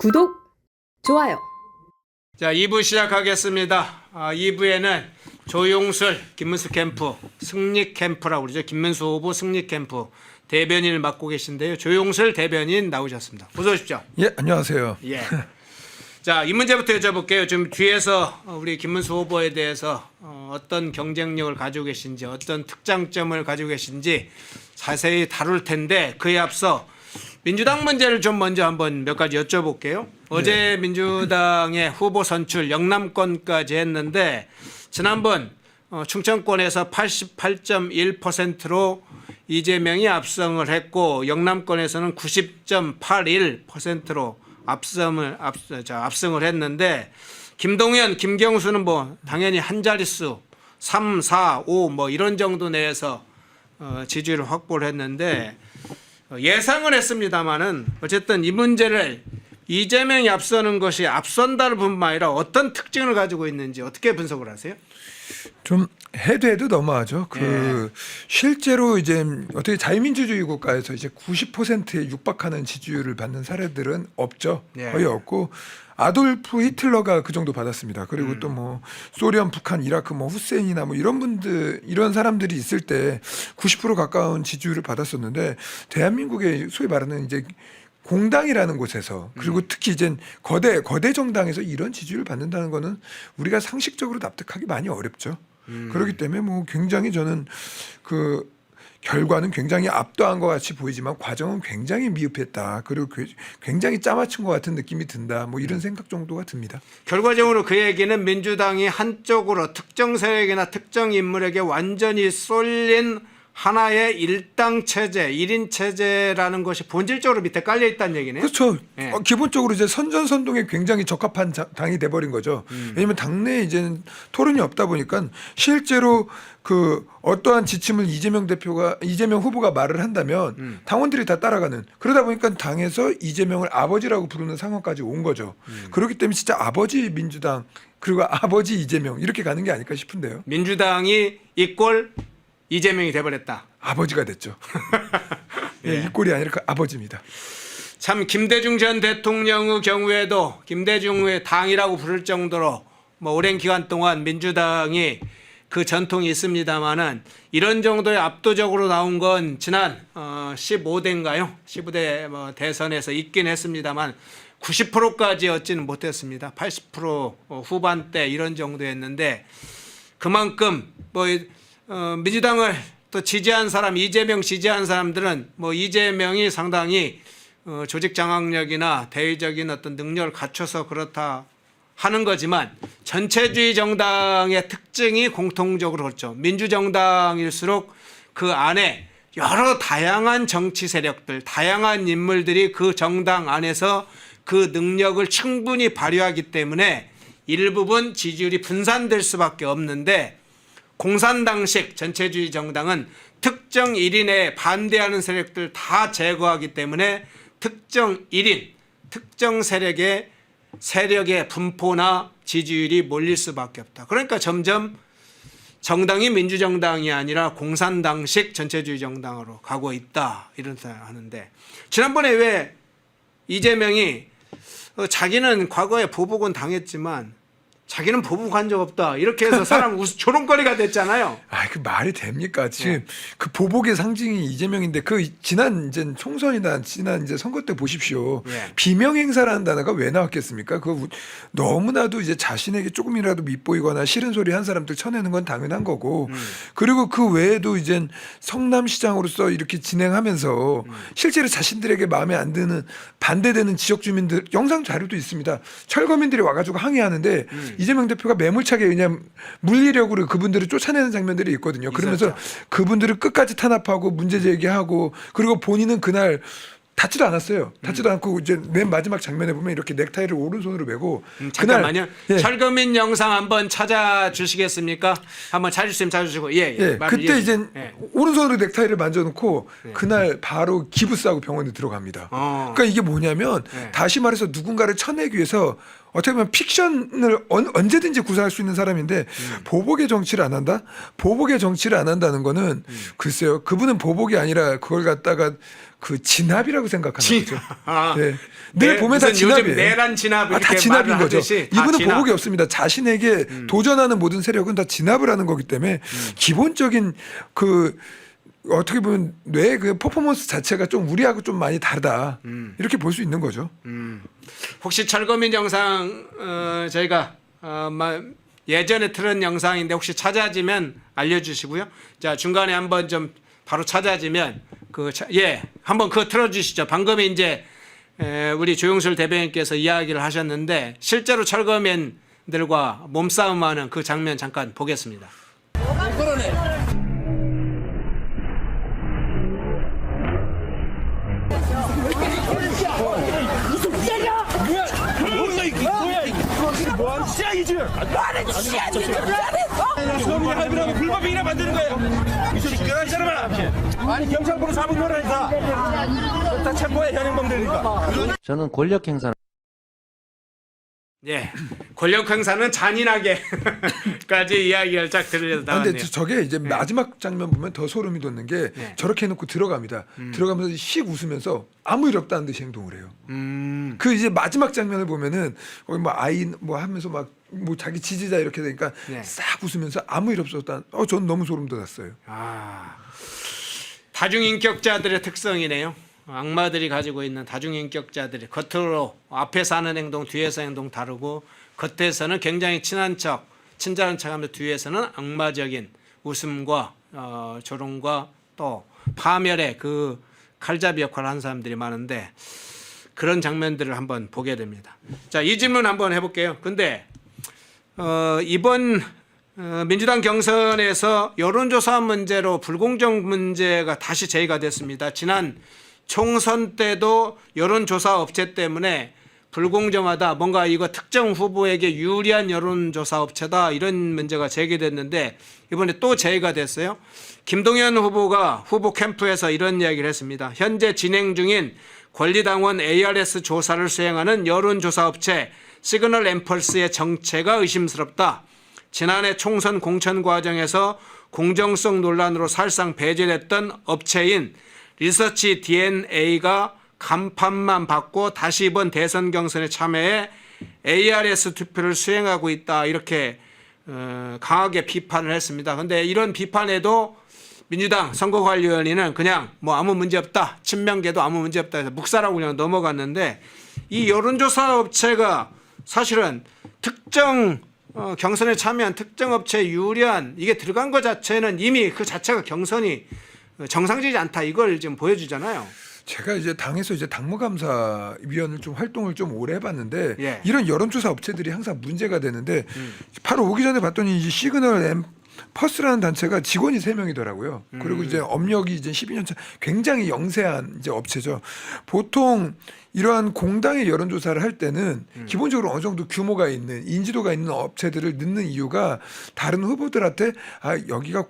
구독, 좋아요. 자, 2부 시작하겠습니다. 2부에는 조용술, 김문수 캠프, 승리 캠프라고 그러죠. 김문수 후보 승리 캠프 대변인을 맡고 계신데요. 조용술 대변인 나오셨습니다. 어서 오십시오. 예, 안녕하세요. 예. 자, 이 문제부터 여쭤볼게요. 지금 뒤에서 우리 김문수 후보에 대해서 어떤 경쟁력을 가지고 계신지, 어떤 특장점을 가지고 계신지 자세히 다룰 텐데 그에 앞서 민주당 문제를 좀 먼저 한번 몇 가지 여쭤볼게요. 어제 민주당의 후보 선출 영남권까지 했는데 지난번 충청권에서 88.1%로 이재명이 압승을 했고 영남권에서는 90.81%로 압승을 했는데 김동연, 김경수는 뭐 당연히 한 자릿수 3, 4, 5 뭐 이런 정도 내에서 지지를 확보를 했는데 예상은 했습니다마는 어쨌든 이 문제를 이재명이 앞서는 것이 앞선다를 뿐만 아니라 어떤 특징을 가지고 있는지 어떻게 분석을 하세요? 좀 해도 너무하죠. 실제로 이제 어떻게 자유민주주의 국가에서 이제 90%에 육박하는 지지율을 받는 사례들은 없죠. 거의 없고 아돌프 히틀러가 그 정도 받았습니다. 그리고 또 뭐 소련, 북한, 이라크, 뭐 후세인이나 뭐 이런 사람들이 있을 때 90% 가까운 지지율을 받았었는데 대한민국의 소위 말하는 이제 공당이라는 곳에서 그리고 특히 이제 거대 정당에서 이런 지지율을 받는다는 거는 우리가 상식적으로 납득하기 많이 어렵죠. 그렇기 때문에 뭐 굉장히 저는 그 결과는 굉장히 압도한 것 같이 보이지만 과정은 굉장히 미흡했다. 그리고 굉장히 짜맞춘 것 같은 느낌이 든다. 뭐 이런 생각 정도가 듭니다. 결과적으로 그 얘기는 민주당이 한쪽으로 특정 세력이나 특정 인물에게 완전히 쏠린 하나의 일당 체제, 1인 체제라는 것이 본질적으로 밑에 깔려 있다는 얘기네요. 그렇죠. 네. 기본적으로 이제 선전선동에 굉장히 적합한 당이 돼버린 거죠. 왜냐하면 당내에 이제는 토론이 없다 보니까 실제로 그 어떠한 지침을 이재명 후보가 말을 한다면 당원들이 다 따라가는 그러다 보니까 당에서 이재명을 아버지라고 부르는 상황까지 온 거죠. 그렇기 때문에 진짜 아버지 민주당 그리고 아버지 이재명 이렇게 가는 게 아닐까 싶은데요. 민주당이 이꼴 이재명이 돼버렸다. 아버지가 됐죠. 예, 이 꼴이 아니라 그 아버지입니다. 참 김대중 전 대통령의 경우에도 김대중의 당이라고 부를 정도로 뭐 오랜 기간 동안 민주당이 그 전통이 있습니다만은 이런 정도의 압도적으로 나온 건 지난 15대인가요? 15대 뭐 대선에서 있긴 했습니다만 90%까지 얻지는 못했습니다. 80% 후반대 이런 정도였는데 그만큼 뭐 민주당을 또 지지한 사람, 이재명 지지한 사람들은 뭐 이재명이 상당히 조직 장악력이나 대외적인 어떤 능력을 갖춰서 그렇다 하는 거지만 전체주의 정당의 특징이 공통적으로 그렇죠. 민주정당일수록 그 안에 여러 다양한 정치 세력들, 다양한 인물들이 그 정당 안에서 그 능력을 충분히 발휘하기 때문에 일부분 지지율이 분산될 수밖에 없는데 공산당식 전체주의 정당은 특정 1인에 반대하는 세력들 다 제거하기 때문에 특정 1인, 특정 세력의 분포나 지지율이 몰릴 수밖에 없다. 그러니까 점점 정당이 민주정당이 아니라 공산당식 전체주의 정당으로 가고 있다. 이런 생각을 하는데 지난번에 왜 이재명이 자기는 과거에 보복은 당했지만 자기는 보복한 적 없다. 이렇게 해서 사람 조롱거리가 됐잖아요. 그 말이 됩니까? 지금 그 보복의 상징이 이재명인데 그 지난 이제 총선이나 지난 이제 선거 때 보십시오. 비명 행사라는 단어가 왜 나왔겠습니까? 그 너무나도 이제 자신에게 조금이라도 밉보이거나 싫은 소리 한 사람들 쳐내는 건 당연한 거고. 그리고 그 외에도 이제 성남시장으로서 이렇게 진행하면서 실제로 자신들에게 마음에 안 드는 반대되는 지역 주민들 영상 자료도 있습니다. 철거민들이 와가지고 항의하는데 이재명 대표가 매몰차게 그냥 물리력으로 그분들을 쫓아내는 장면들이 있거든요. 그러면서 그분들을 끝까지 탄압하고 문제 제기하고 그리고 본인은 그날 닿지도 않았어요. 닿지도 않고 이제 맨 마지막 장면에 보면 이렇게 넥타이를 오른손으로 메고 잠깐만요. 그날 철거민 영상 한번 찾아주시겠습니까? 한번 찾으시면 찾아주시고 그때 이제 오른손으로 넥타이를 만져놓고 그날 바로 기부 싸고 병원에 들어갑니다. 그러니까 이게 뭐냐면 다시 말해서 누군가를 쳐내기 위해서 어떻게 보면 픽션을 언제든지 구사할 수 있는 사람인데 보복의 정치를 안 한다? 보복의 정치를 안 한다는 거는 글쎄요. 그분은 보복이 아니라 그걸 갖다가 그 진압이라고 생각하는 거죠. 네. 늘 보면 다 진압이에요. 내란 진압 이렇게 다 진압인 거죠. 이분은 진압. 보복이 없습니다. 자신에게 도전하는 모든 세력은 다 진압을 하는 거기 때문에 기본적인 그 어떻게 보면 뇌의 그 퍼포먼스 자체가 좀 우리하고 좀 많이 다르다. 이렇게 볼 수 있는 거죠. 혹시 철거민 영상 저희가 예전에 틀은 영상인데 혹시 찾아지면 알려주시고요. 자 중간에 한번 좀 바로 찾아지면 한번 그거 틀어주시죠. 방금 이제 우리 조용실 대변인께서 이야기를 하셨는데 실제로 철거민들과 몸싸움하는 그 장면 잠깐 보겠습니다. 뭐하는 시작이지? 뭐하는 시작이지? 수범이 할비라고 불법행위나 만드는 거예요. 시끄러운 사람아. 아니 경찰부로 잡은 거라니까. 다 체포해 현행범들이니까. 저는 권력 행사. 예, 권력 행사는 잔인하게까지 이야기를 쫙 들으려서 나왔네요. 근데 저게 이제 마지막 장면 보면 더 소름이 돋는 게 저렇게 해놓고 들어갑니다. 들어가면서 씩 웃으면서 아무 일 없다는 듯이 행동을 해요. 그 이제 마지막 장면을 보면은 거기 뭐 아이 뭐 하면서 막 뭐 자기 지지자 이렇게 되니까 싹 웃으면서 아무 일 없었다. 전 너무 소름 돋았어요. 다중인격자들의 특성이네요. 악마들이 가지고 있는 다중인격자들이 겉으로 앞에서 하는 행동, 뒤에서 행동 다르고 겉에서는 굉장히 친한 척, 친절한 척하면서 뒤에서는 악마적인 웃음과 조롱과 또 파멸의 그 칼잡이 역할을 하는 사람들이 많은데 그런 장면들을 한번 보게 됩니다. 자, 이 질문 한번 해볼게요. 근데 이번 민주당 경선에서 여론조사 문제로 불공정 문제가 다시 제기가 됐습니다. 지난 총선 때도 여론조사 업체 때문에 불공정하다, 뭔가 이거 특정 후보에게 유리한 여론조사 업체다 이런 문제가 제기됐는데 이번에 또 제기가 됐어요. 김동연 후보가 후보 캠프에서 이런 이야기를 했습니다. 현재 진행 중인 권리당원 ARS 조사를 수행하는 여론조사 업체 시그널 앰펄스의 정체가 의심스럽다. 지난해 총선 공천 과정에서 공정성 논란으로 사실상 배제됐던 업체인 리서치 DNA가 간판만 받고 다시 이번 대선 경선에 참여해 ARS 투표를 수행하고 있다. 이렇게 강하게 비판을 했습니다. 그런데 이런 비판에도 민주당 선거관리위원회는 그냥 뭐 아무 문제 없다. 친명계도 아무 문제 없다 해서 묵살하고 그냥 넘어갔는데 이 여론조사 업체가 사실은 특정 경선에 참여한 특정 업체에 유리한 이게 들어간 것 자체는 이미 그 자체가 경선이 정상적이지 않다 이걸 지금 보여주잖아요. 제가 이제 당에서 이제 당무감사위원을 좀 활동을 좀 오래 해봤는데 이런 여론조사 업체들이 항상 문제가 되는데 바로 오기 전에 봤더니 이제 시그널 퍼스라는 단체가 직원이 3명이더라고요. 그리고 이제 업력이 이제 12년 차 굉장히 영세한 이제 업체죠. 보통 이러한 공당의 여론조사를 할 때는 기본적으로 어느 정도 규모가 있는 인지도가 있는 업체들을 넣는 이유가 다른 후보들한테 여기가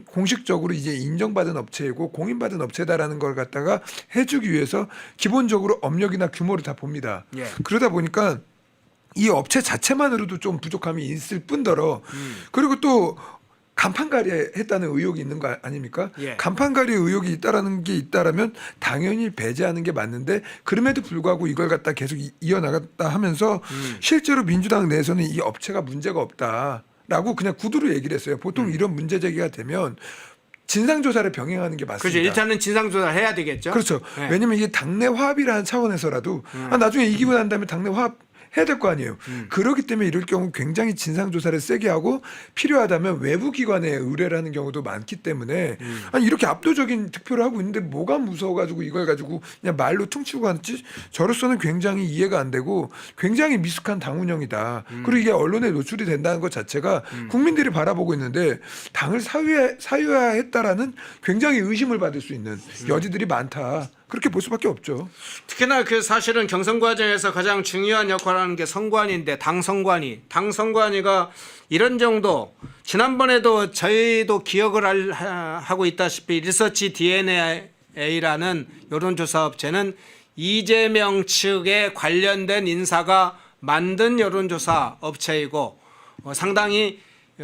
공식적으로 이제 인정받은 업체이고 공인받은 업체다라는 걸 갖다가 해주기 위해서 기본적으로 업력이나 규모를 다 봅니다. 그러다 보니까 이 업체 자체만으로도 좀 부족함이 있을 뿐더러 그리고 또 간판가리 했다는 의혹이 있는 거 아닙니까? 간판가리 의혹이 있다라는 게 있다라면 당연히 배제하는 게 맞는데 그럼에도 불구하고 이걸 갖다 계속 이어나갔다 하면서 실제로 민주당 내에서는 이 업체가 문제가 없다라고 그냥 구두로 얘기를 했어요. 보통 이런 문제 제기가 되면 진상조사를 병행하는 게 맞습니다. 그렇죠. 일단은 진상조사를 해야 되겠죠. 그렇죠. 왜냐하면 이게 당내 화합이라는 차원에서라도 나중에 이기고 난 다음에 당내 화합 해야 될 거 아니에요. 그렇기 때문에 이럴 경우 굉장히 진상조사를 세게 하고 필요하다면 외부 기관에 의뢰를 하는 경우도 많기 때문에 아니 이렇게 압도적인 득표를 하고 있는데 뭐가 무서워가지고 이걸 가지고 그냥 말로 퉁치고 가는지 저로서는 굉장히 이해가 안 되고 굉장히 미숙한 당 운영이다. 그리고 이게 언론에 노출이 된다는 것 자체가 국민들이 바라보고 있는데 당을 사유화했다라는 굉장히 의심을 받을 수 있는 여지들이 많다. 그렇게 볼 수밖에 없죠. 특히나 그 사실은 경선 과정에서 가장 중요한 역할을 하는 게 선관위인데 당 선관위가 이런 정도 지난번에도 저희도 기억을 하고 있다시피 리서치 DNA라는 여론조사 업체는 이재명 측에 관련된 인사가 만든 여론조사 업체이고 상당히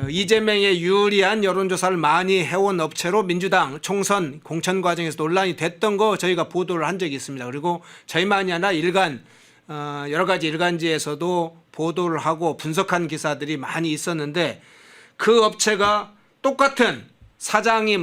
이재명에 유리한 여론조사를 많이 해온 업체로 민주당 총선 공천 과정에서 논란이 됐던 거 저희가 보도를 한 적이 있습니다. 그리고 저희만이 아니라 일간 여러 가지 일간지에서도 보도를 하고 분석한 기사들이 많이 있었는데 그 업체가 똑같은 사장이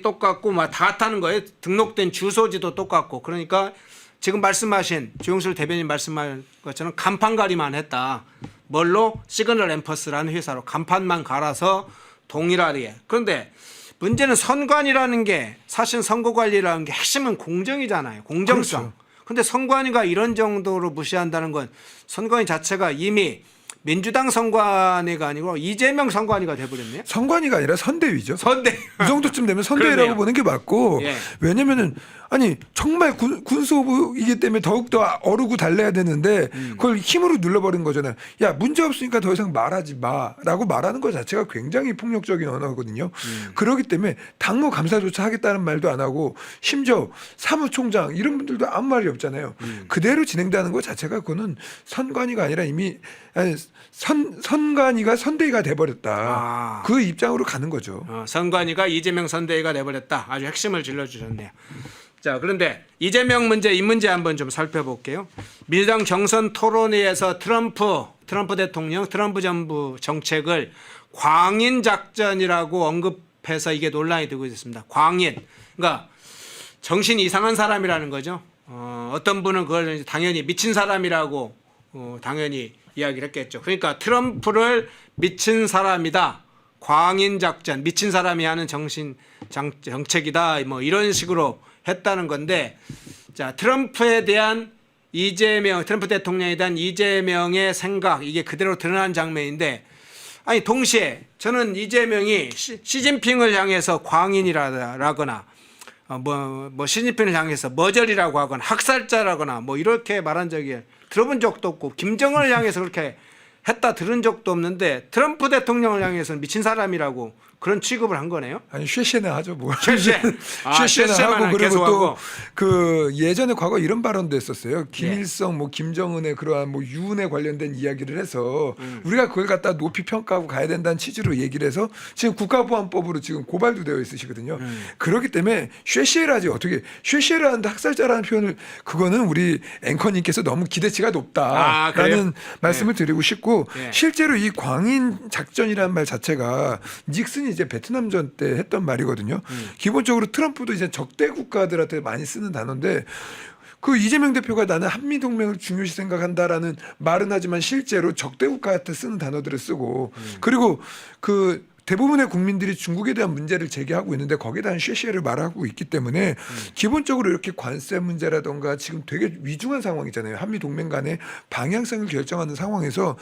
똑같고 다 같다는 거예요. 등록된 주소지도 똑같고 그러니까 지금 말씀하신 주용실 대변인 말씀한 것처럼 간판가리만 했다. 뭘로? 시그널 엠퍼스라는 회사로 간판만 갈아서 동일하게. 그런데 문제는 선관위라는 게 사실 선거관리라는 게 핵심은 공정이잖아요. 공정성. 그렇죠. 그런데 선관위가 이런 정도로 무시한다는 건 선관위 자체가 이미 민주당 선관위가 아니고 이재명 선관위가 돼버렸네요. 선관위가 아니라 선대위죠. 선대. 이 정도쯤 되면 선대위라고 그러네요. 보는 게 맞고 예. 왜냐면은 아니 정말 군소부이기 때문에 더욱더 어르고 달래야 되는데 그걸 힘으로 눌러버린 거잖아요. 야 문제 없으니까 더 이상 말하지 마라고 말하는 것 자체가 굉장히 폭력적인 언어거든요. 그렇기 때문에 당무 감사조차 하겠다는 말도 안 하고 심지어 사무총장 이런 분들도 아무 말이 없잖아요. 그대로 진행되는 것 자체가 그거는 선관위가 아니라 이미 선관위가 선대위가 돼버렸다. 그 입장으로 가는 거죠. 선관위가 이재명 선대위가 돼버렸다. 아주 핵심을 질러주셨네요. 자, 그런데 이재명 문제, 이 문제 한번 좀 살펴볼게요. 민주당 경선 토론회에서 트럼프 대통령, 트럼프 정부 정책을 광인 작전이라고 언급해서 이게 논란이 되고 있습니다. 광인, 그러니까 정신이 이상한 사람이라는 거죠. 어떤 분은 그걸 당연히 미친 사람이라고 당연히 이야기를 했겠죠. 그러니까 트럼프를 미친 사람이다. 광인 작전, 미친 사람이 하는 정책이다. 뭐 이런 식으로 했다는 건데, 자, 트럼프 대통령에 대한 이재명의 생각, 이게 그대로 드러난 장면인데, 아니, 동시에 저는 이재명이 시진핑을 향해서 광인이라거나, 시진핑을 향해서 머저리라고 하거나, 학살자라거나, 뭐 이렇게 말한 적이 들어본 적도 없고, 김정은을 향해서 그렇게 했다 들은 적도 없는데, 트럼프 대통령을 향해서는 미친 사람이라고 그런 취급을 한 거네요. 아니 쉐쉐나 하죠 뭐. 쉐쉐. 쉐쉐나 하고 그리고 계속하고. 또 그 예전에 과거 이런 발언도 했었어요. 김일성 뭐 김정은의 그러한 뭐 유운에 관련된 이야기를 해서 우리가 그걸 갖다 높이 평가하고 가야 된다는 취지로 얘기를 해서 지금 국가보안법으로 지금 고발도 되어 있으시거든요. 그렇기 때문에 쉐쉐라지 어떻게 쉐쉐라는 학살자라는 표현을 그거는 우리 앵커님께서 너무 기대치가 높다라는 말씀을 드리고 싶고 실제로 이 광인 작전이라는 말 자체가 닉슨이 이제 베트남전 때 했던 말이거든요. 기본적으로 트럼프도 이제 적대 국가들한테 많이 쓰는 단어인데 그 이재명 대표가 나는 한미 동맹을 중요시 생각한다라는 말은 하지만 실제로 적대 국가한테 쓰는 단어들을 쓰고 그리고 그 대부분의 국민들이 중국에 대한 문제를 제기하고 있는데 거기에 대한 쉐쉐를 말하고 있기 때문에 기본적으로 이렇게 관세 문제라든가 지금 되게 위중한 상황이잖아요. 한미 동맹 간의 방향성을 결정하는 상황에서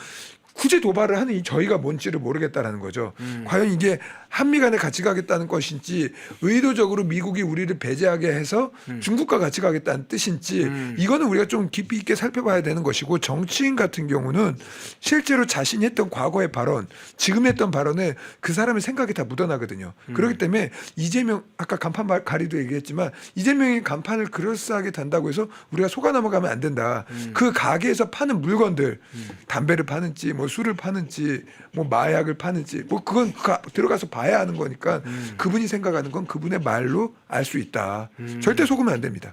굳이 도발을 하는 이 저희가 뭔지를 모르겠다라는 거죠. 과연 이게 한미 간에 같이 가겠다는 것인지 의도적으로 미국이 우리를 배제하게 해서 중국과 같이 가겠다는 뜻인지 이거는 우리가 좀 깊이 있게 살펴봐야 되는 것이고 정치인 같은 경우는 실제로 자신이 했던 과거의 발언, 지금 했던 발언에 그 사람의 생각이 다 묻어나거든요. 그렇기 때문에 이재명 아까 간판 가리도 얘기했지만 이재명이 간판을 그럴싸하게 단다고 해서 우리가 속아 넘어가면 안 된다. 그 가게에서 파는 물건들 담배를 파는지 뭐 술을 파는지 뭐 마약을 파는지 뭐 그건 들어가서 봐야 하는 거니까 그분이 생각하는 건 그분의 말로 알 수 있다. 절대 속으면 안 됩니다.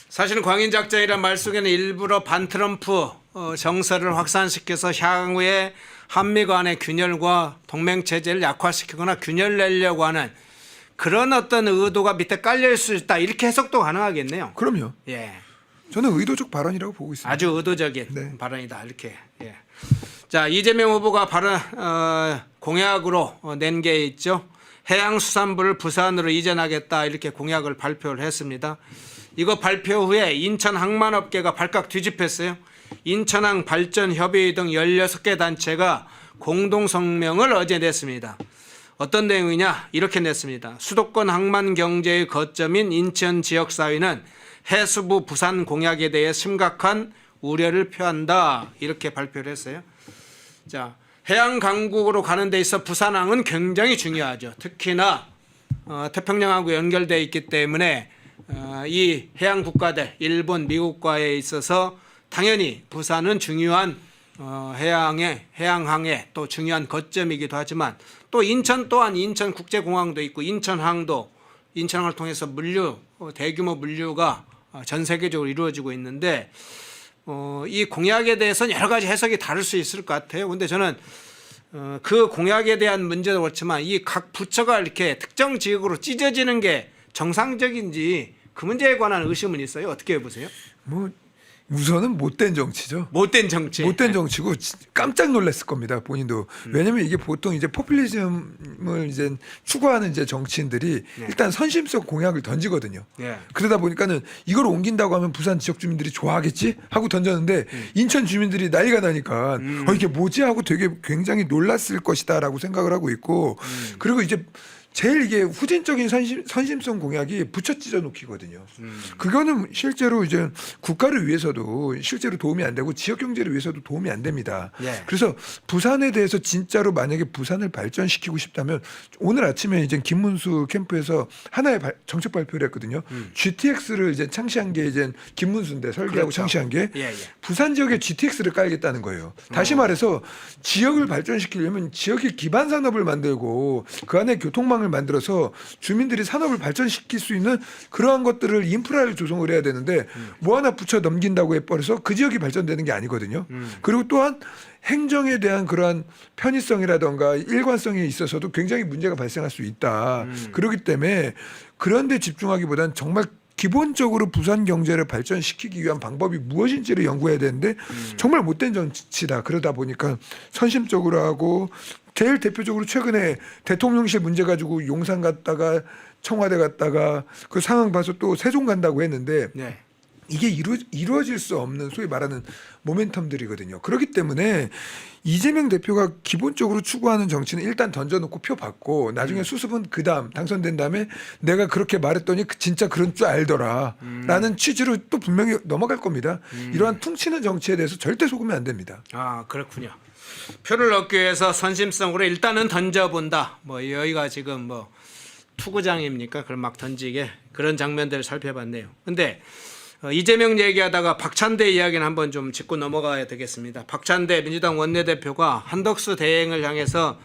사실은 광인 작전이란 말 속에는 일부러 반트럼프 정서를 확산시켜서 향후에 한미 간의 균열과 동맹 체제를 약화시키거나 균열 내려고 하는 그런 어떤 의도가 밑에 깔려 있을 수 있다. 이렇게 해석도 가능하겠네요. 그럼요. 예. 저는 의도적 발언이라고 보고 있습니다. 아주 의도적인 발언이다. 이렇게. 예. 자, 이재명 후보가 공약으로 낸 게 있죠. 해양수산부를 부산으로 이전하겠다 이렇게 공약을 발표를 했습니다. 이거 발표 후에 인천 항만업계가 발칵 뒤집혔어요. 인천항 발전협의회 등 16개 단체가 공동성명을 어제 냈습니다. 어떤 내용이냐? 이렇게 냈습니다. 수도권 항만 경제의 거점인 인천 지역사회는 해수부 부산 공약에 대해 심각한 우려를 표한다. 이렇게 발표를 했어요. 자, 해양 강국으로 가는 데 있어 부산항은 굉장히 중요하죠. 특히나 태평양하고 연결되어 있기 때문에 이 해양 국가들 일본, 미국과에 있어서 당연히 부산은 중요한 해양항해 또 중요한 거점이기도 하지만 또 인천 또한 인천국제공항도 있고 인천항도 인천항을 통해서 대규모 물류가 전 세계적으로 이루어지고 있는데 이 공약에 대해서는 여러 가지 해석이 다를 수 있을 것 같아요. 그런데 저는 그 공약에 대한 문제도 그렇지만 이 각 부처가 이렇게 특정 지역으로 찢어지는 게 정상적인지 그 문제에 관한 의심은 있어요. 어떻게 보세요? 뭐 우선은 못된 정치죠. 못된 정치. 못된 정치고 깜짝 놀랐을 겁니다. 본인도. 왜냐면 이게 보통 이제 포퓰리즘을 이제 추구하는 이제 정치인들이 일단 선심성 공약을 던지거든요. 그러다 보니까는 이걸 옮긴다고 하면 부산 지역 주민들이 좋아하겠지 하고 던졌는데 인천 주민들이 난리가 나니까 이게 뭐지 하고 되게 굉장히 놀랐을 것이다라고 생각을 하고 있고 그리고 이제 제일 이게 후진적인 선심성 공약이 부처 찢어 놓기거든요. 그거는 실제로 이제 국가를 위해서도 실제로 도움이 안 되고 지역 경제를 위해서도 도움이 안 됩니다. 그래서 부산에 대해서 진짜로 만약에 부산을 발전시키고 싶다면 오늘 아침에 이제 김문수 캠프에서 하나의 정책 발표를 했거든요. GTX를 이제 창시한 게 이제 김문수인데 설계하고 그렇죠. 창시한 게 부산 지역에 GTX를 깔겠다는 거예요. 다시 말해서 지역을 발전시키려면 지역의 기반 산업을 만들고 그 안에 교통망을 만들어서 주민들이 산업을 발전시킬 수 있는 그러한 것들을 인프라를 조성을 해야 되는데 뭐 하나 붙여 넘긴다고 해버려서 그 지역이 발전되는 게 아니거든요. 그리고 또한 행정에 대한 그러한 편의성이라던가 일관성에 있어서도 굉장히 문제가 발생할 수 있다. 그렇기 때문에 그런 데 집중하기보다는 정말 기본적으로 부산 경제를 발전시키기 위한 방법이 무엇인지를 연구해야 되는데 정말 못된 정치다. 그러다 보니까 선심적으로 하고 제일 대표적으로 최근에 대통령실 문제 가지고 용산 갔다가 청와대 갔다가 그 상황 봐서 또 세종 간다고 했는데 이게 이루어질 수 없는 소위 말하는 모멘텀들이거든요. 그렇기 때문에 이재명 대표가 기본적으로 추구하는 정치는 일단 던져놓고 표 받고 나중에 수습은 그다음 당선된 다음에 내가 그렇게 말했더니 진짜 그런 줄 알더라 라는 취지로 또 분명히 넘어갈 겁니다. 이러한 퉁치는 정치에 대해서 절대 속으면 안 됩니다. 아, 그렇군요. 표를 얻기 위해서 선심성으로 일단은 던져본다. 뭐 여기가 지금 뭐 투구장입니까? 그럼 막 던지게 그런 장면들을 살펴봤네요. 근데 이재명 얘기하다가 박찬대 이야기는 한번 좀 짚고 넘어가야 되겠습니다. 박찬대 민주당 원내대표가 한덕수 대행을 향해서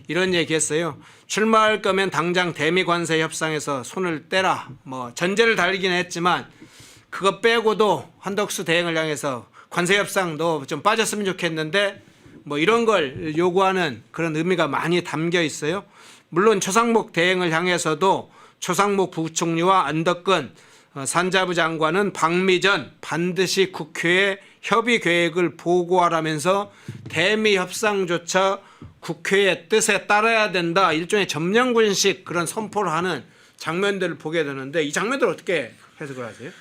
이런 얘기했어요. 출마할 거면 당장 대미관세 협상에서 손을 떼라. 뭐 전제를 달리긴 했지만 그거 빼고도 한덕수 대행을 향해서 관세 협상도 좀 빠졌으면 좋겠는데 뭐 이런 걸 요구하는 그런 의미가 많이 담겨 있어요. 물론 최상목 대행을 향해서도 최상목 부총리와 안덕근 산자부 장관은 방미 전 반드시 국회에 협의 계획을 보고하라면서 대미 협상조차 국회의 뜻에 따라야 된다. 일종의 점령군식 그런 선포를 하는 장면들을 보게 되는데 이 장면들 어떻게 해석을 하세요?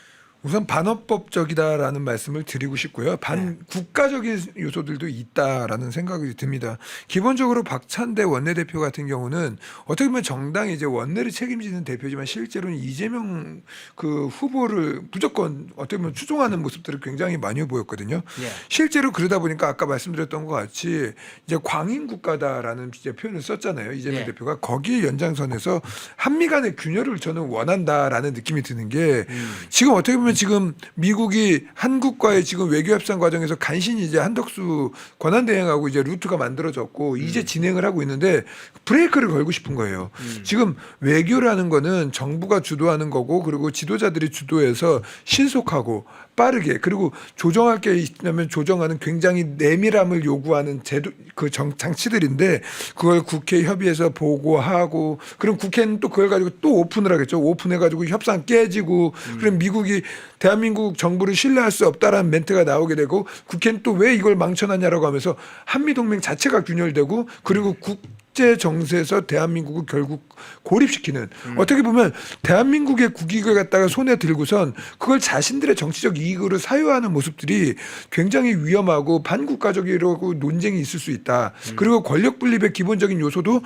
우선 반헌법적이다라는 말씀을 드리고 싶고요. 반국가적인 요소들도 있다라는 생각이 듭니다. 기본적으로 박찬대 원내대표 같은 경우는 어떻게 보면 정당이 이제 원내를 책임지는 대표지만 실제로는 이재명 그 후보를 무조건 어떻게 보면 추종하는 모습들을 굉장히 많이 보였거든요. 실제로 그러다 보니까 아까 말씀드렸던 것 같이 이제 광인 국가다라는 이제 표현을 썼잖아요. 이재명 대표가 거기에 연장선에서 한미 간의 균열을 저는 원한다라는 느낌이 드는 게 지금 어떻게 보면 지금 미국이 한국과의 지금 외교 협상 과정에서 간신히 이제 한덕수 권한대행하고 이제 루트가 만들어졌고 이제 진행을 하고 있는데 브레이크를 걸고 싶은 거예요. 지금 외교라는 거는 정부가 주도하는 거고 그리고 지도자들이 주도해서 신속하고 빠르게 그리고 조정할 게 있다면 조정하는 굉장히 내밀함을 요구하는 제도 그 장치들인데 그걸 국회 협의해서 보고하고 그럼 국회는 또 그걸 가지고 또 오픈을 하겠죠. 오픈해가지고 협상 깨지고 그럼 미국이 대한민국 정부를 신뢰할 수 없다라는 멘트가 나오게 되고 국회는 또 왜 이걸 망쳐놨냐라고 하면서 한미동맹 자체가 균열되고 그리고 국제 정세에서 대한민국을 결국 고립시키는 어떻게 보면 대한민국의 국익을 갖다가 손에 들고선 그걸 자신들의 정치적 이익으로 사유하는 모습들이 굉장히 위험하고 반국가적이라고 논쟁이 있을 수 있다. 그리고 권력 분립의 기본적인 요소도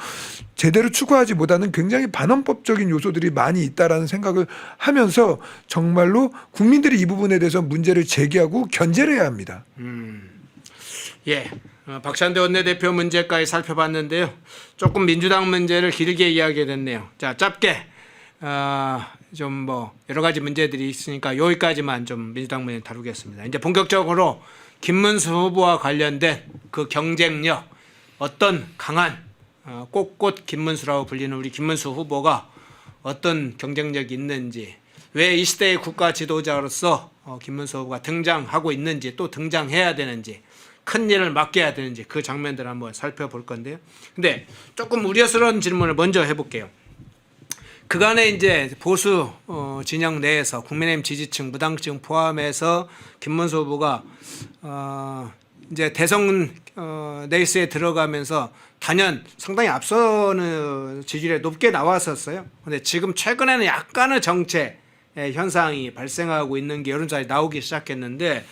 제대로 추구하지 못하는 굉장히 반헌법적인 요소들이 많이 있다라는 생각을 하면서 정말로 국민들이 이 부분에 대해서 문제를 제기하고 견제를 해야 합니다. 예. 박찬대 원내대표 문제까지 살펴봤는데요. 조금 민주당 문제를 길게 이야기했네요. 자, 짧게 좀 뭐 여러 가지 문제들이 있으니까 여기까지만 좀 민주당 문제 다루겠습니다. 이제 본격적으로 김문수 후보와 관련된 그 경쟁력, 어떤 강한 꽃꽃 김문수라고 불리는 우리 김문수 후보가 어떤 경쟁력이 있는지, 왜 이 시대의 국가 지도자로서 김문수 후보가 등장하고 있는지, 또 등장해야 되는지, 큰 일을 맡겨야 되는지 그 장면들을 한번 살펴볼 건데요. 근데 조금 우려스러운 질문을 먼저 해볼게요. 그간에 이제 보수 진영 내에서 국민의힘 지지층, 무당층 포함해서 김문수 후보가 이제 대선 레이스에 들어가면서 단연 상당히 앞서는 지지율이 높게 나왔었어요. 근데 지금 최근에는 약간의 정체 현상이 발생하고 있는 게 여론조사에 나오기 시작했는데,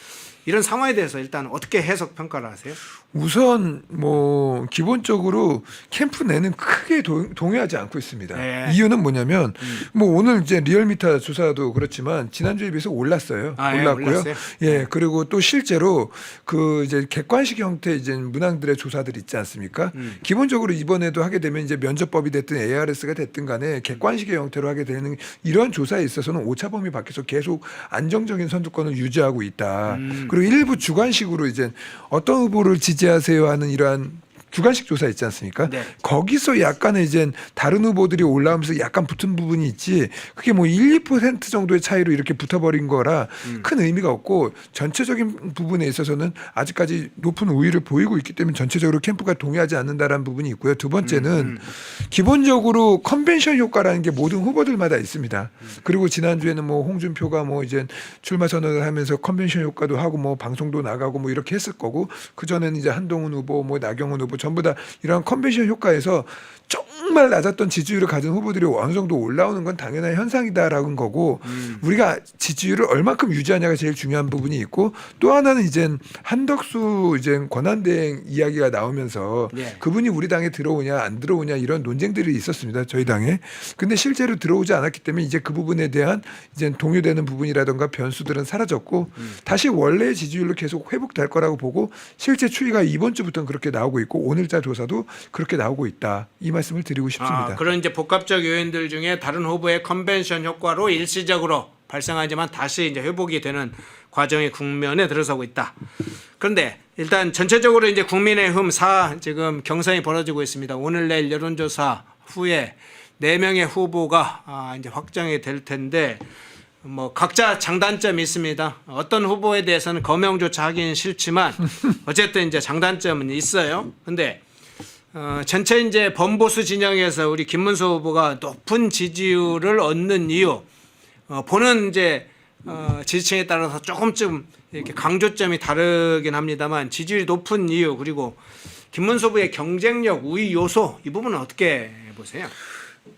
이런 상황에 대해서 일단 어떻게 해석 평가를 하세요? 우선 뭐 기본적으로 캠프 내는 크게 동의하지 않고 있습니다. 네. 이유는 뭐냐면 뭐 오늘 이제 리얼미터 조사도 그렇지만 지난주에 비해서 올랐어요. 예, 올랐고요. 올랐어요? 예, 그리고 또 실제로 그 이제 객관식 형태 이제 문항들의 조사들 있지 않습니까? 기본적으로 이번에도 하게 되면 이제 면접법이 됐든 ARS가 됐든 간에 객관식의 형태로 하게 되는 이런 조사에 있어서는 오차범위 밖에서 계속 안정적인 선두권을 유지하고 있다. 그리고 일부 주관식으로 이제 어떤 후보를 지지하세요 하는 이러한 주관식 조사 있지 않습니까? 네. 거기서 약간의 이제 다른 후보들이 올라오면서 약간 붙은 부분이 있지, 그게 뭐 1, 2% 정도의 차이로 이렇게 붙어버린 거라 큰 의미가 없고, 전체적인 부분에 있어서는 아직까지 높은 우위를 보이고 있기 때문에 전체적으로 캠프가 동의하지 않는다라는 부분이 있고요. 두 번째는 기본적으로 컨벤션 효과라는 게 모든 후보들마다 있습니다. 그리고 지난주에는 뭐 홍준표가 뭐 이제 출마 선언을 하면서 컨벤션 효과도 하고 뭐 방송도 나가고 뭐 이렇게 했을 거고, 그전에는 이제 한동훈 후보 뭐 나경원 후보 전부 다 이러한 컨벤션 효과에서 정말 낮았던 지지율을 가진 후보들이 어느 정도 올라오는 건 당연한 현상이다라는 거고, 우리가 지지율을 얼마큼 유지하냐가 제일 중요한 부분이 있고, 또 하나는 이제 한덕수 이제 권한대행 이야기가 나오면서 네. 그분이 우리 당에 들어오냐 안 들어오냐 이런 논쟁들이 있었습니다. 저희 당에. 근데 실제로 들어오지 않았기 때문에 이제 그 부분에 대한 이제 동요되는 부분이라든가 변수들은 사라졌고 다시 원래의 지지율로 계속 회복될 거라고 보고, 실제 추이가 이번 주부터는 그렇게 나오고 있고 오늘자 조사도 그렇게 나오고 있다. 이 말씀을 드리고 싶습니다. 그런 이제 복합적 요인들 중에 다른 후보의 컨벤션 효과로 일시적으로 발생하지만 다시 이제 회복이 되는 과정의 국면에 들어서고 있다. 그런데 일단 전체적으로 이제 국민의힘 지금 경선이 벌어지고 있습니다. 오늘 내일 여론조사 후에 4명의 후보가 이제 확정이 될 텐데, 뭐 각자 장단점이 있습니다. 어떤 후보에 대해서는 거명조차 하기는 싫지만 어쨌든 이제 장단점은 있어요. 근데 전체 이제 범보수 진영에서 우리 김문수 후보가 높은 지지율을 얻는 이유, 보는 이제 지지층에 따라서 조금쯤 이렇게 강조점이 다르긴 합니다만, 지지율이 높은 이유, 그리고 김문수 후보의 경쟁력 우위 요소, 이 부분은 어떻게 보세요?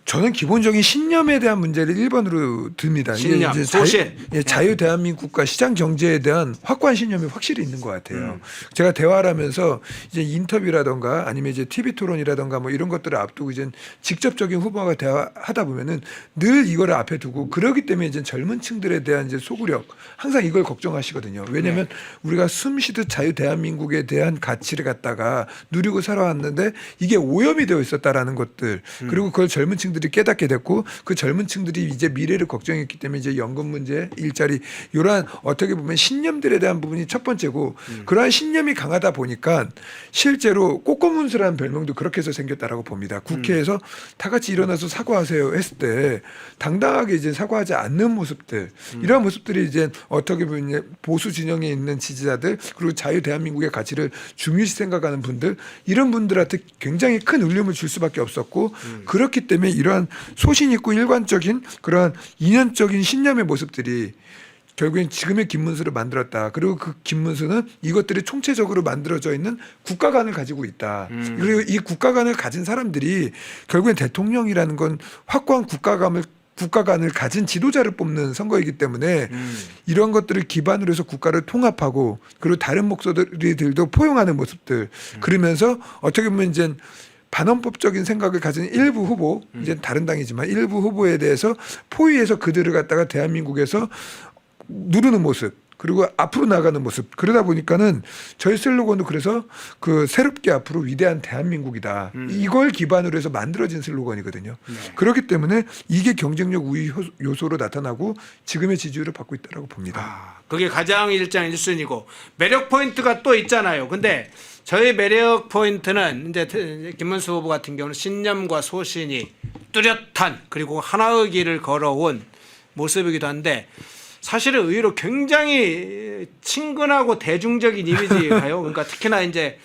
저는 기본적인 신념에 대한 문제를 1번으로 듭니다. 신념, 이제 소신. 자유 대한민국과 시장 경제에 대한 확고한 신념이 확실히 있는 것 같아요. 제가 대화를 하면서 이제 인터뷰라던가 아니면 이제 TV 토론이라던가 뭐 이런 것들을 앞두고 이제 직접적인 후보와 대화하다 보면은 늘 이거를 앞에 두고, 그러기 때문에 이제 젊은 층들에 대한 이제 소구력, 항상 이걸 걱정하시거든요. 왜냐하면 우리가 숨쉬듯 자유 대한민국에 대한 가치를 갖다가 누리고 살아왔는데 이게 오염이 되어 있었다라는 것들, 그리고 그걸 젊은 층들이 깨닫게 됐고, 그 젊은 층들이 이제 미래를 걱정했기 때문에 이제 연금 문제, 일자리, 이러한 어떻게 보면 신념들에 대한 부분이 첫 번째고, 그러한 신념이 강하다 보니까 실제로 꼬꼬문수라는 별명도 그렇게 해서 생겼다라고 봅니다. 국회에서 다 같이 일어나서 사과하세요 했을 때 당당하게 이제 사과하지 않는 모습들, 이러한 모습들이 이제 어떻게 보면 보수 진영에 있는 지지자들, 그리고 자유 대한민국의 가치를 중요시 생각하는 분들, 이런 분들한테 굉장히 큰 울림을 줄 수밖에 없었고, 그렇기 때문에 이러한 소신 있고 일관적인 그러한 이념적인 신념의 모습들이 결국엔 지금의 김문수를 만들었다. 그리고 그 김문수는 이것들이 총체적으로 만들어져 있는 국가관을 가지고 있다. 그리고 이 국가관을 가진 사람들이 결국엔 대통령이라는 건 확고한 국가관을 가진 지도자를 뽑는 선거이기 때문에 이런 것들을 기반으로 해서 국가를 통합하고, 그리고 다른 목소리들도 포용하는 모습들, 그러면서 어떻게 보면 이제 반헌법적인 생각을 가진 일부 후보, 이제 다른 당이지만 일부 후보에 대해서 포위해서 그들을 갖다가 대한민국에서 누르는 모습, 그리고 앞으로 나가는 모습. 그러다 보니까는 저희 슬로건도 그래서 그 새롭게 앞으로 위대한 대한민국이다. 이걸 기반으로 해서 만들어진 슬로건이거든요. 네. 그렇기 때문에 이게 경쟁력 우위 요소로 나타나고 지금의 지지율을 받고 있다고 봅니다. 아, 그게 가장 일장 1순위고 매력 포인트가 또 있잖아요. 근데 저희 매력 포인트는 이제 김문수 후보 같은 경우는 신념과 소신이 뚜렷한 그리고 하나의 길을 걸어온 모습이기도 한데 사실은 의외로 굉장히 친근하고 대중적인 이미지가요. 그러니까 특히나 이제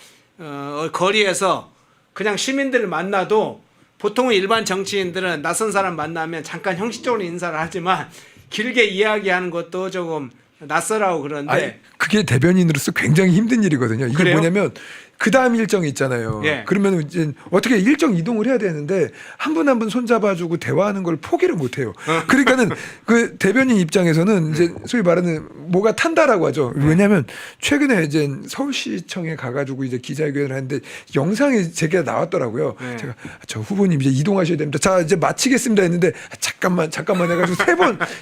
거리에서 그냥 시민들을 만나도 보통은 일반 정치인들은 낯선 사람 만나면 잠깐 형식적으로 인사를 하지만 길게 이야기하는 것도 조금 낯설하고 그런데 아니, 그게 대변인으로서 굉장히 힘든 일이거든요. 이게 그래요? 뭐냐면 그 다음 일정이 있잖아요. 예. 그러면 이제 어떻게 일정 이동을 해야 되는데 한 분 한 분 손잡아주고 대화하는 걸 포기를 못해요. 그러니까는 그 대변인 입장에서는 이제 소위 말하는 뭐가 탄다라고 하죠. 왜냐하면 최근에 이제 서울시청에 가가지고 이제 기자회견을 하는데 영상이 제게 나왔더라고요. 네. 제가 저 후보님 이제 이동하셔야 됩니다. 자 이제 마치겠습니다 했는데 잠깐만 해가지고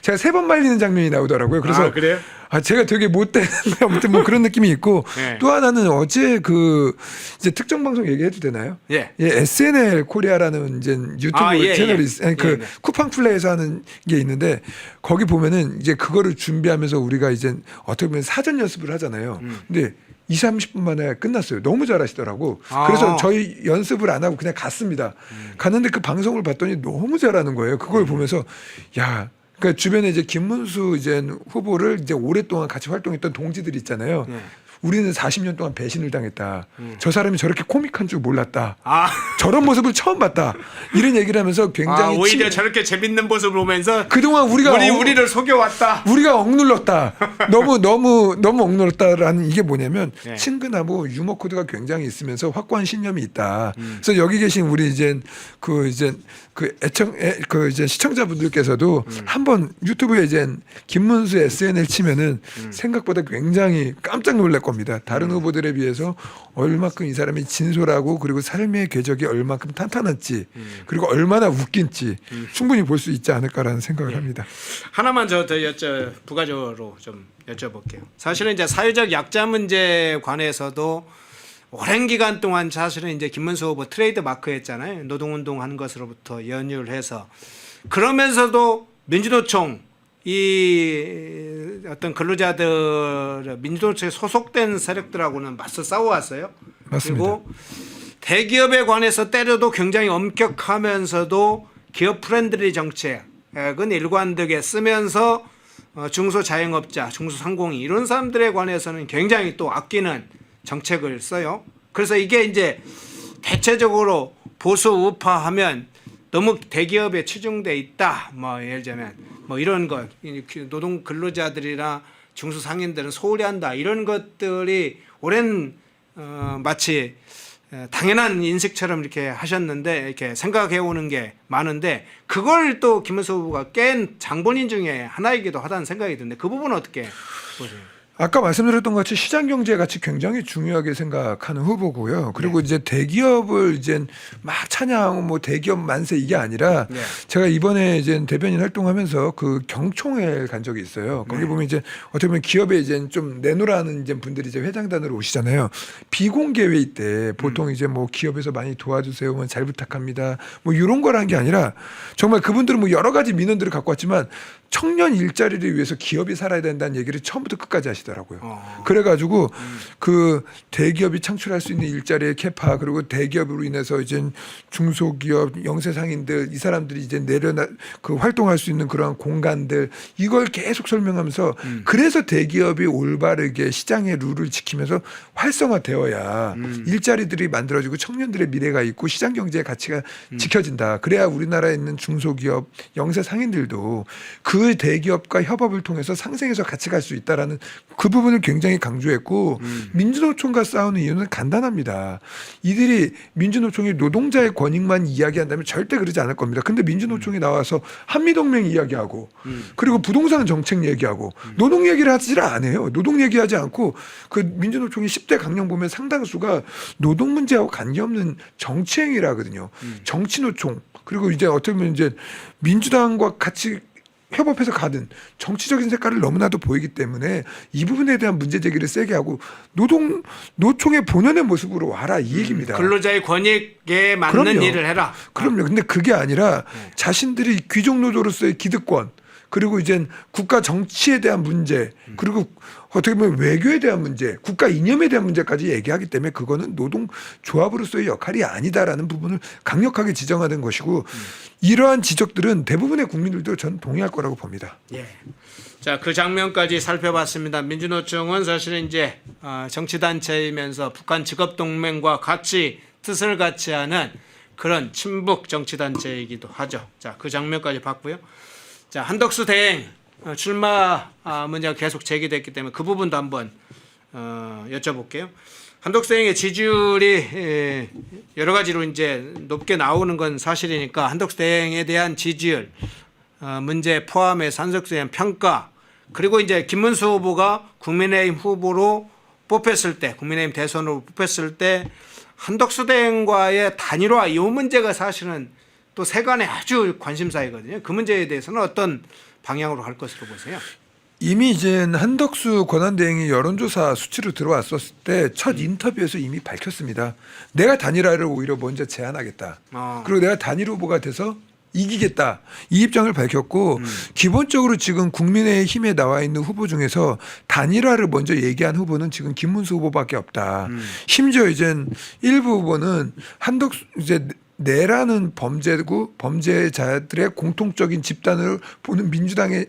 제가 세 번 말리는 장면이 나오더라고요. 그래서 아, 그래요? 제가 되게 못된 아무튼 뭐 그런 느낌이 있고 네. 또 하나는 어제 그 이제 특정 방송 얘기해도 되나요? 예. SNL 코리아라는 이제 유튜브 예, 채널이 예. 아니, 그 예. 쿠팡 플레이에서 하는 게 있는데 거기 보면은 이제 그거를 준비하면서 우리가 이제 어떻게 보면 사전 연습을 하잖아요. 근데 20-30분 만에 끝났어요. 너무 잘하시더라고. 아. 그래서 저희 연습을 안 하고 그냥 갔습니다. 갔는데 그 방송을 봤더니 너무 잘하는 거예요. 그걸 보면서 야. 그러니까 주변에 이제 김문수 이제 후보를 이제 오랫동안 같이 활동했던 동지들이 있잖아요. 네. 우리는 40년 동안 배신을 당했다. 저 사람이 저렇게 코믹한 줄 몰랐다. 아, 저런 모습을 처음 봤다. 이런 얘기를 하면서 굉장히 오히려 저렇게 재밌는 모습을 보면서 그동안 우리를 속여왔다. 우리가 억눌렀다. 너무 억눌렀다라는 이게 뭐냐면 네. 친근하고 유머 코드가 굉장히 있으면서 확고한 신념이 있다. 그래서 여기 계신 우리 이제 그 이제 시청자분들께서도 한번 유튜브에 이제 김문수 SNL 치면은 생각보다 굉장히 깜짝 놀랄 겁니다. 다른 후보들에 비해서 얼마큼 이 사람이 진솔하고 그리고 삶의 궤적이 얼마큼 탄탄한지 그리고 얼마나 웃긴지 충분히 볼 수 있지 않을까라는 생각을 합니다. 하나만 더 부가적으로 좀 여쭤볼게요. 사실은 이제 사회적 약자 문제에 관해서도 오랜 기간 동안 사실은 이제 김문수 후보 트레이드 마크였잖아요. 노동운동 하는 것으로부터 연유를 해서 그러면서도 민주노총 이 어떤 근로자들 민주노총에 소속된 세력들하고는 맞서 싸워왔어요. 맞습니다. 그리고 대기업에 관해서 때려도 굉장히 엄격하면서도 기업 프렌들리 정책은 일관되게 쓰면서 중소자영업자, 중소상공인 이런 사람들에 관해서는 굉장히 또 아끼는 정책을 써요. 그래서 이게 이제 대체적으로 보수 우파하면 너무 대기업에 치중돼 있다. 뭐 예를 들면 뭐 이런 것 노동 근로자들이나 중소상인들은 소홀히 한다. 이런 것들이 오랜 마치 당연한 인식처럼 이렇게 하셨는데 이렇게 생각해 오는 게 많은데 그걸 또 김문수 후보가 깬 장본인 중에 하나이기도 하다는 생각이 드는데 그 부분은 어떻게 보세요? 아까 말씀드렸던 것 같이 시장 경제 가치 굉장히 중요하게 생각하는 후보고요. 그리고 이제 대기업을 이제 막 찬양하고 뭐 대기업 만세 이게 아니라 네. 제가 이번에 이제 대변인 활동하면서 그 경총회를 간 적이 있어요. 거기 보면 이제 어떻게 보면 기업에 이제 좀 내놓으라는 이제 분들이 이제 회장단으로 오시잖아요. 비공개 회의 때 보통 이제 뭐 기업에서 많이 도와주세요, 뭐 잘 부탁합니다, 뭐 이런 거라는 게 아니라 정말 그분들은 뭐 여러 가지 민원들을 갖고 왔지만 청년 일자리를 위해서 기업이 살아야 된다는 얘기를 처음부터 끝까지 하시더라고요. 그래가지고 그 대기업이 창출할 수 있는 일자리의 캐파 그리고 대기업으로 인해서 이제 중소기업 영세상인들 이 사람들이 이제 그 활동할 수 있는 그러한 공간들 이걸 계속 설명하면서 그래서 대기업이 올바르게 시장의 룰을 지키면서 활성화되어야 일자리들이 만들어지고 청년들의 미래가 있고 시장 경제의 가치가 지켜진다. 그래야 우리나라에 있는 중소기업 영세상인들도 그 대기업과 협업을 통해서 상생해서 같이 갈 수 있다라는 그 부분을 굉장히 강조했고 민주노총과 싸우는 이유는 간단합니다. 이들이 민주노총이 노동자의 권익만 이야기한다면 절대 그러지 않을 겁니다. 근데 민주노총이 나와서 한미동맹 이야기하고 그리고 부동산 정책 얘기하고 노동 얘기를 하지를 않아요. 노동 얘기하지 않고 그 민주노총이 10대 강령 보면 상당수가 노동 문제하고 관계없는 정치행위를 하거든요. 정치노총 그리고 이제 어떻게 보면 이제 민주당과 같이 협업해서 가든 정치적인 색깔을 너무나도 보이기 때문에 이 부분에 대한 문제 제기를 세게 하고 노총의 본연의 모습으로 와라 이 얘기입니다. 근로자의 권익에 맞는 그럼요. 일을 해라. 그럼요. 근데 그게 아니라 자신들이 귀족 노조로서의 기득권 그리고 이제 국가 정치에 대한 문제 그리고 어떻게 보면 외교에 대한 문제, 국가 이념에 대한 문제까지 얘기하기 때문에 그거는 노동조합으로서의 역할이 아니다라는 부분을 강력하게 지적하는 것이고 이러한 지적들은 대부분의 국민들도 전 동의할 거라고 봅니다. 예. 자, 그 장면까지 살펴봤습니다. 민주노총은 사실은 이제 정치단체이면서 북한 직업동맹과 같이 뜻을 같이 하는 그런 친북 정치단체이기도 하죠. 자, 그 장면까지 봤고요. 자, 한덕수 대행 출마 문제가 계속 제기됐기 때문에 그 부분도 한번 여쭤볼게요. 한덕수 대행의 지지율이 여러 가지로 이제 높게 나오는 건 사실이니까 한덕수 대행에 대한 지지율 문제 포함해서 한덕수 대행 평가 그리고 이제 김문수 후보가 국민의힘 후보로 뽑혔을 때 국민의힘 대선으로 뽑혔을 때 한덕수 대행과의 단일화 이 문제가 사실은 또 세간의 아주 관심사이거든요. 그 문제에 대해서는 어떤 방향으로 갈 것으로 보세요? 이미 이제 한덕수 권한대행이 여론조사 수치로 들어왔었을 때 첫 인터뷰에서 이미 밝혔습니다. 내가 단일화를 오히려 먼저 제안하겠다. 그리고 내가 단일 후보가 돼서 이기겠다. 이 입장을 밝혔고 기본적으로 지금 국민의힘에 나와 있는 후보 중에서 단일화를 먼저 얘기한 후보는 지금 김문수 후보밖에 없다. 심지어 이젠 일부 후보는 한덕수 이제 내라는 범죄고 범죄자들의 공통적인 집단을 보는 민주당의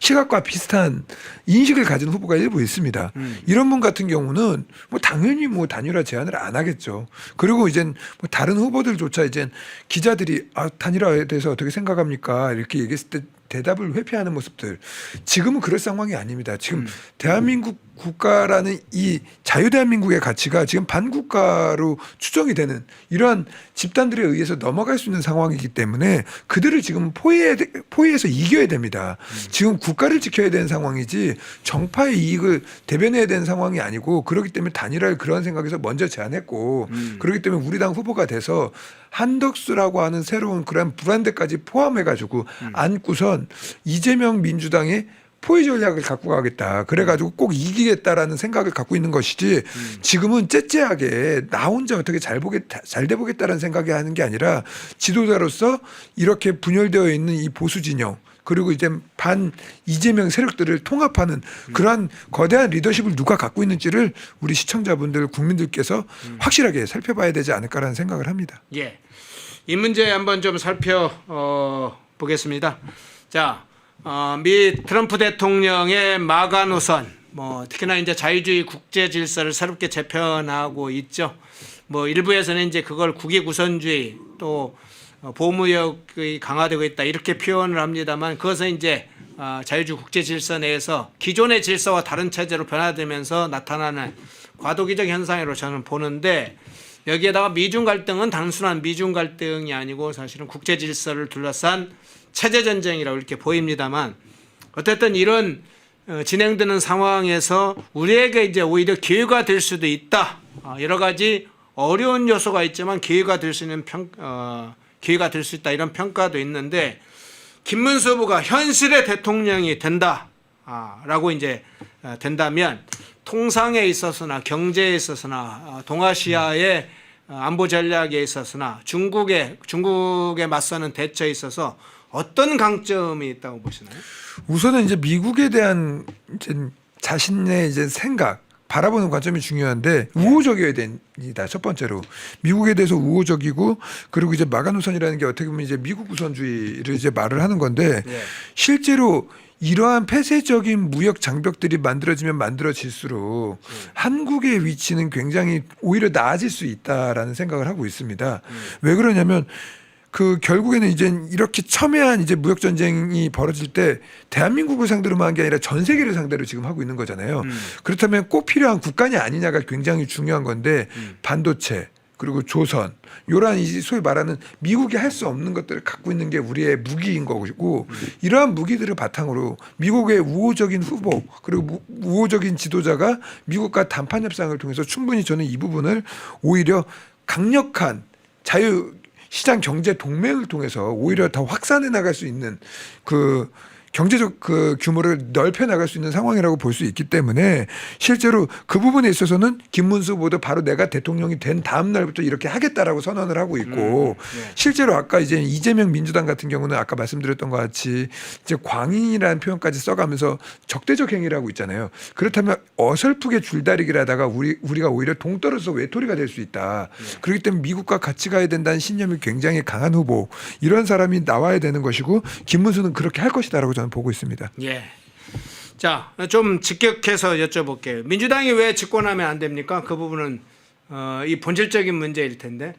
시각과 비슷한 인식을 가진 후보가 일부 있습니다. 이런 분 같은 경우는 뭐 당연히 뭐 단일화 제안을 안 하겠죠. 그리고 이젠 뭐 다른 후보들조차 이젠 기자들이 단일화에 대해서 어떻게 생각합니까? 이렇게 얘기했을 때 대답을 회피하는 모습들. 지금은 그럴 상황이 아닙니다. 지금 대한민국 국가라는 이 자유대한민국의 가치가 지금 반국가로 추정이 되는 이러한 집단들에 의해서 넘어갈 수 있는 상황이기 때문에 그들을 지금 포위해서 이겨야 됩니다. 지금 국가를 지켜야 되는 상황이지 정파의 이익을 대변해야 되는 상황이 아니고 그렇기 때문에 단일화를 그런 생각에서 먼저 제안했고 그렇기 때문에 우리 당 후보가 돼서 한덕수라고 하는 새로운 그런 브랜드까지 포함해가지고 안고선 이재명 민주당의 포위 전략을 갖고 가겠다. 그래가지고 꼭 이기겠다라는 생각을 갖고 있는 것이지 지금은 째째하게 나 혼자 어떻게 잘 돼보겠다라는 생각이 하는 게 아니라 지도자로서 이렇게 분열되어 있는 이 보수 진영 그리고 이제 반 이재명 세력들을 통합하는 그러한 거대한 리더십을 누가 갖고 있는지를 우리 시청자분들 국민들께서 확실하게 살펴봐야 되지 않을까라는 생각을 합니다. 예, 이 문제 한번 좀 살펴보겠습니다. 자, 미 트럼프 대통령의 마가 노선, 뭐 특히나 이제 자유주의 국제 질서를 새롭게 재편하고 있죠. 뭐 일부에서는 이제 그걸 국익 우선주의 또 보호무역이 강화되고 있다 이렇게 표현을 합니다만 그것은 이제 자유주의 국제 질서 내에서 기존의 질서와 다른 체제로 변화되면서 나타나는 과도기적 현상으로 저는 보는데 여기에다가 미중 갈등은 단순한 미중 갈등이 아니고 사실은 국제 질서를 둘러싼 체제 전쟁이라고 이렇게 보입니다만 어쨌든 이런 진행되는 상황에서 우리에게 이제 오히려 기회가 될 수도 있다. 여러 가지 어려운 요소가 있지만 기회가 될 수 있는 기회가 될 수 있다 이런 평가도 있는데 김문수 후보가 현실의 대통령이 된다라고 이제 된다면 통상에 있어서나 경제에 있어서나 동아시아의 안보 전략에 있어서나 중국에 맞서는 대처에 있어서 어떤 강점이 있다고 보시나요? 우선은 이제 미국에 대한 이제 자신의 이제 생각 바라보는 관점이 중요한데 우호적이어야 됩니다. 첫 번째로 미국에 대해서 우호적이고 그리고 이제 마가노선이라는 게 어떻게 보면 이제 미국 우선주의를 이제 말을 하는 건데 실제로 이러한 폐쇄적인 무역 장벽들이 만들어지면 만들어질수록 한국의 위치는 굉장히 오히려 나아질 수 있다라는 생각을 하고 있습니다. 왜 그러냐면 그 결국에는 이제 이렇게 첨예한 이제 무역 전쟁이 벌어질 때 대한민국을 상대로만 한 게 아니라 전 세계를 상대로 지금 하고 있는 거잖아요. 그렇다면 꼭 필요한 국가냐 아니냐가 굉장히 중요한 건데 반도체 그리고 조선 요런 이 소위 말하는 미국이 할 수 없는 것들을 갖고 있는 게 우리의 무기인 거고 이러한 무기들을 바탕으로 미국의 우호적인 후보 그리고 우호적인 지도자가 미국과 담판 협상을 통해서 충분히 저는 이 부분을 오히려 강력한 시장 경제 동맹을 통해서 오히려 더 확산해 나갈 수 있는 그 경제적 그 규모를 넓혀 나갈 수 있는 상황이라고 볼 수 있기 때문에 실제로 그 부분에 있어서는 김문수 후보도 바로 내가 대통령이 된 다음 날부터 이렇게 하겠다라고 선언을 하고 있고 실제로 아까 이제 이재명 민주당 같은 경우는 아까 말씀드렸던 것 같이 이제 광인이라는 표현까지 써가면서 적대적 행위라고 있잖아요. 그렇다면 어설프게 줄다리기를 하다가 우리가 오히려 동떨어서 외톨이가 될 수 있다. 그렇기 때문에 미국과 같이 가야 된다는 신념이 굉장히 강한 후보 이런 사람이 나와야 되는 것이고 김문수는 그렇게 할 것이다라고 저는 보고 있습니다. 예. 자, 좀 직격해서 여쭤볼게요. 민주당이 왜 집권하면 안 됩니까? 그 부분은 이 본질적인 문제일 텐데.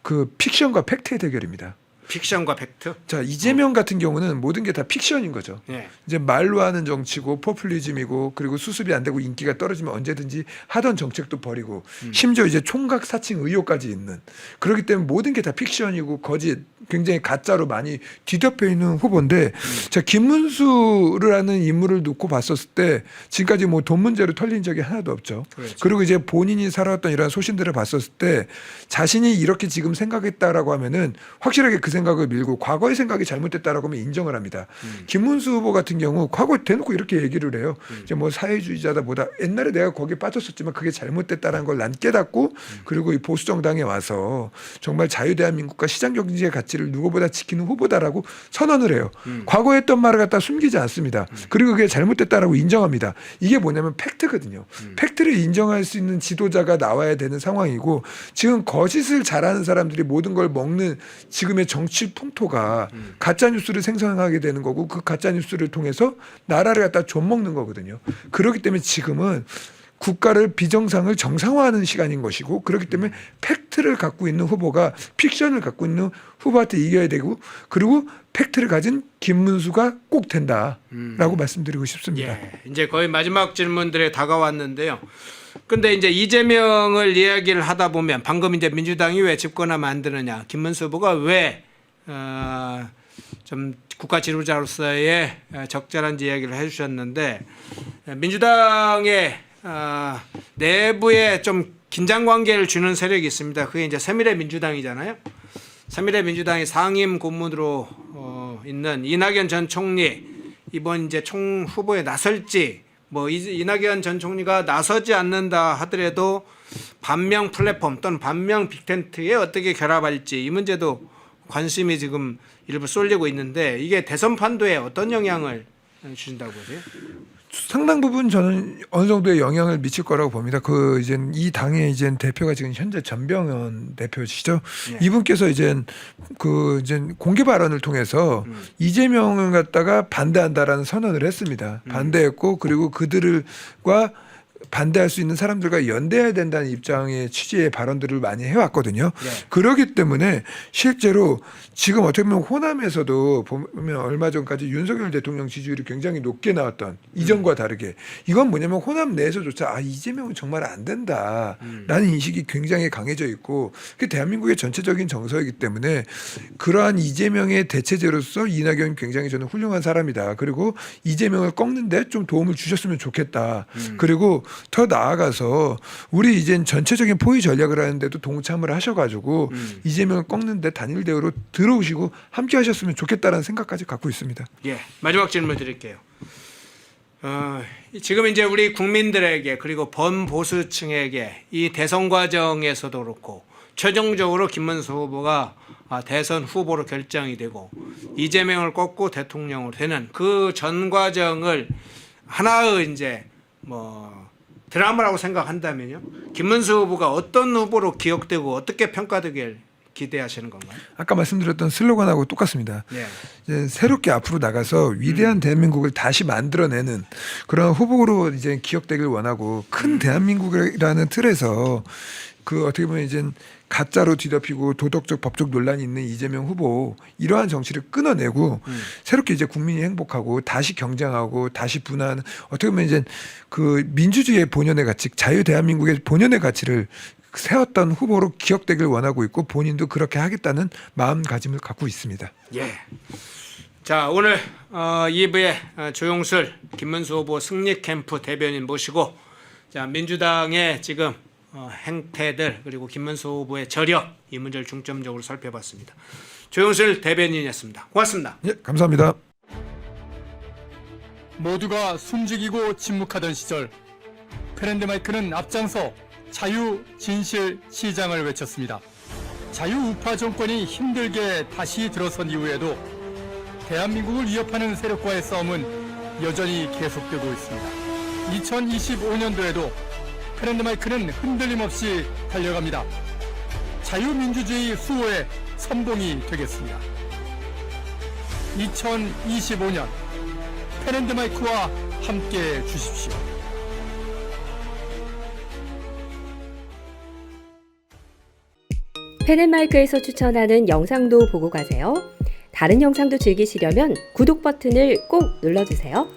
그 픽션과 팩트의 대결입니다. 픽션과 팩트. 자, 이재명 같은 경우는 모든 게 다 픽션인 거죠. 예. 이제 말로 하는 정치고 포퓰리즘이고 그리고 수습이 안 되고 인기가 떨어지면 언제든지 하던 정책도 버리고 심지어 이제 총각 사칭 의혹까지 있는 그렇기 때문에 모든 게 다 픽션이고 거짓 굉장히 가짜로 많이 뒤덮여 있는 후보인데 자, 김문수라는 인물을 놓고 봤었을 때 지금까지 뭐 돈 문제로 털린 적이 하나도 없죠. 그렇죠. 그리고 이제 본인이 살아왔던 이런 소신들을 봤었을 때 자신이 이렇게 지금 생각했다라고 하면은 확실하게 그 생각을 밀고 과거의 생각이 잘못됐다라고 하면 인정을 합니다. 김문수 후보 같은 경우 과거에 대놓고 이렇게 얘기를 해요. 이제 뭐 사회주의자다 뭐다. 옛날에 내가 거기에 빠졌었지만 그게 잘못됐다는 걸 난 깨닫고 그리고 이 보수 정당에 와서 정말 자유대한민국과 시장 경제의 가치를 누구보다 지키는 후보다라고 선언을 해요. 과거에 했던 말을 갖다 숨기지 않습니다. 그리고 그게 잘못됐다라고 인정합니다. 이게 뭐냐면 팩트거든요. 팩트를 인정할 수 있는 지도자가 나와야 되는 상황이고 지금 거짓을 잘하는 사람들이 모든 걸 먹는 지금의 정치 풍토가 가짜 뉴스를 생성하게 되는 거고 그 가짜 뉴스를 통해서 나라를 갖다 좀먹는 거거든요. 그렇기 때문에 지금은 국가를 비정상을 정상화하는 시간인 것이고 그렇기 때문에 팩트를 갖고 있는 후보가 픽션을 갖고 있는 후보한테 이겨야 되고 그리고 팩트를 가진 김문수가 꼭 된다라고 말씀드리고 싶습니다. 예. 이제 거의 마지막 질문들에 다가왔는데요. 근데 이제 이재명을 이야기를 하다 보면 방금 이제 민주당이 왜 집권하면 안 되느냐, 김문수 후보가 왜 좀 국가 지도자로서의 적절한 이야기를 해주셨는데 민주당의 내부에 좀 긴장 관계를 주는 세력이 있습니다. 그게 이제 새미래민주당이잖아요. 새미래민주당의 상임 고문으로 있는 이낙연 전 총리 이번 이제 총 후보에 나설지 뭐 이낙연 전 총리가 나서지 않는다 하더라도 반명 플랫폼 또는 반명 빅텐트에 어떻게 결합할지 이 문제도 관심이 지금 일부 쏠리고 있는데 이게 대선 판도에 어떤 영향을 주신다고 보세요? 상당 부분 저는 어느 정도의 영향을 미칠 거라고 봅니다. 그 이제 이 당의 이제 대표가 지금 현재 전병헌 대표시죠. 네. 이분께서 이제 그 이제 공개 발언을 통해서 이재명을 갖다가 반대한다라는 선언을 했습니다. 반대했고 그리고 그들과 반대할 수 있는 사람들과 연대해야 된다는 입장의 취지의 발언들을 많이 해왔거든요. 네. 그렇기 때문에 실제로 지금 어떻게 보면 호남에서도 보면 얼마 전까지 윤석열 대통령 지지율이 굉장히 높게 나왔던 이전과 다르게 이건 뭐냐면 호남 내에서조차 이재명은 정말 안 된다라는 인식이 굉장히 강해져 있고 그게 대한민국의 전체적인 정서이기 때문에 그러한 이재명의 대체제로서 이낙연 굉장히 저는 훌륭한 사람이다. 그리고 이재명을 꺾는데 좀 도움을 주셨으면 좋겠다. 그리고 더 나아가서 우리 이제 전체적인 포위 전략을 하는데도 동참을 하셔가지고 이재명을 꺾는데 단일 대우로 들어오시고 함께 하셨으면 좋겠다라는 생각까지 갖고 있습니다. 예, 마지막 질문 드릴게요. 지금 이제 우리 국민들에게 그리고 범보수층에게 이 대선 과정에서도 그렇고 최종적으로 김문수 후보가 대선 후보로 결정이 되고 이재명을 꺾고 대통령으로 되는 그 전 과정을 하나의 이제 뭐 드라마라고 생각한다면요. 김문수 후보가 어떤 후보로 기억되고 어떻게 평가되길 기대하시는 건가요? 아까 말씀드렸던 슬로건하고 똑같습니다. 예. 이제 새롭게 앞으로 나가서 위대한 대한민국을 다시 만들어내는 그런 후보로 이제 기억되길 원하고 큰 대한민국이라는 틀에서 그 어떻게 보면 이제 가짜로 뒤덮이고 도덕적 법적 논란이 있는 이재명 후보 이러한 정치를 끊어내고 새롭게 이제 국민이 행복하고 다시 경쟁하고 다시 분화하는 어떻게 보면 이제 그 민주주의의 본연의 가치 자유 대한민국의 본연의 가치를 세웠던 후보로 기억되길 원하고 있고 본인도 그렇게 하겠다는 마음가짐을 갖고 있습니다. 예. 자, 오늘 2부에 조용술 김문수 후보 승리 캠프 대변인 모시고 자, 민주당의 지금 행태들 그리고 김문수 후보의 저력 이 문제를 중점적으로 살펴봤습니다. 조영실 대변인이었습니다. 고맙습니다. 예, 감사합니다. 모두가 숨죽이고 침묵하던 시절 페렌데마이크는 앞장서 자유, 진실, 시장을 외쳤습니다. 자유 우파 정권이 힘들게 다시 들어선 이후에도 대한민국을 위협하는 세력과의 싸움은 여전히 계속되고 있습니다. 2025년도에도 페렌데마이크는 흔들림 없이 달려갑니다. 자유민주주의 수호의 선봉이 되겠습니다. 2025년 페렌데마이크와 함께해 주십시오. 펜앤마이크에서 추천하는 영상도 보고 가세요. 다른 영상도 즐기시려면 구독 버튼을 꼭 눌러주세요.